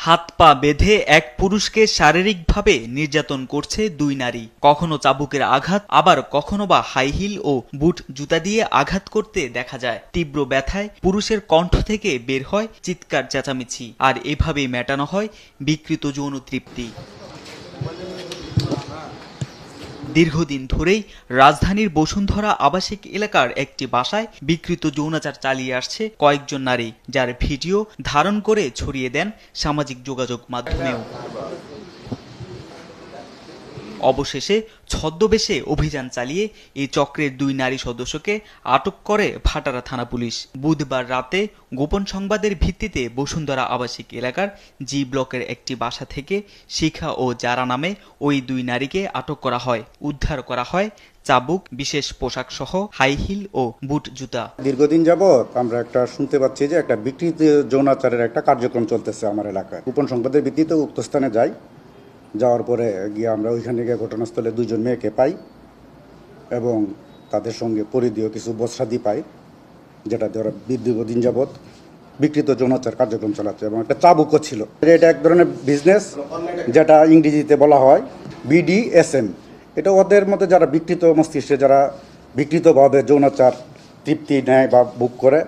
হাত পা বেঁধে এক পুরুষকে শারীরিকভাবে নির্যাতন করছে দুই নারী। কখনো চাবুকের আঘাত, আবার কখনো বা হাই হিল ও বুট জুতা দিয়ে আঘাত করতে দেখা যায়। তীব্র ব্যথায় পুরুষের কণ্ঠ থেকে বের হয় চিৎকার চেঁচামেচি, আর এভাবেই মেটানো হয় বিকৃত যৌন তৃপ্তি। দীর্ঘদিন ধরেই রাজধানীর বসুন্ধরা আবাসিক এলাকার একটি বাসায় বিকৃত যৌনাচার চালিয়ে আসছে কয়েকজন নারী, যার ভিডিও ধারণ করে ছড়িয়ে দেন সামাজিক যোগাযোগ মাধ্যমেও। অবশেষে ছদ্মবেশে অভিযান চালিয়ে এই চক্রের দুই নারী সদস্যকে আটক করে ভাটারা থানা পুলিশ। বুধবার রাতে গোপন সংবাদের ভিত্তিতে বসুন্ধরা আবাসিক এলাকার জি ব্লকের একটি বাসা থেকে শিখা ও জারা নামে ওই দুই নারীকে আটক করা হয়। উদ্ধার করা হয় চাবুক, বিশেষ পোশাক সহ হাই হিল ও বুট জুতা। দীর্ঘদিন যাবৎ আমরা একটা শুনতে পাচ্ছি যে একটা বিকৃত যৌনাচারের একটা কার্যক্রম চলতেছে আমার এলাকায়। গোপন সংবাদের ভিত্তিতে উক্ত স্থানে যাই, যাওয়ার পরে গিয়ে আমরা ওইখানে গিয়ে ঘটনাস্থলে দুইজন মেয়েকে পাই এবং তাদের সঙ্গে পরিধেয় কিছু বস্ত্রাদি পাই, যেটা ধরো দীর্ঘদিন যাবৎ বিকৃত যৌনাচার কার্যক্রম চালাচ্ছে এবং একটা চাবুকও ছিল। এটা এক ধরনের বিজনেস, যেটা ইংরেজিতে বলা হয় BDSM। এটা ওদের মধ্যে যারা বিকৃত মস্তিষ্কে, যারা বিকৃতভাবে যৌনাচার তৃপ্তি নেয় বা বুক করে,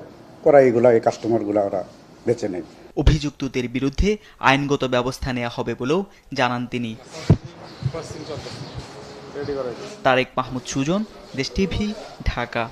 ওরা এইগুলা, এই কাস্টমারগুলো ওরা বেছে নেয়। অভিযুক্তদের বিরুদ্ধে আইনগত ব্যবস্থা নেওয়া হবে বলেও জানান তিনি। তারেক মাহমুদ সুজন, দেশ টিভি, ঢাকা।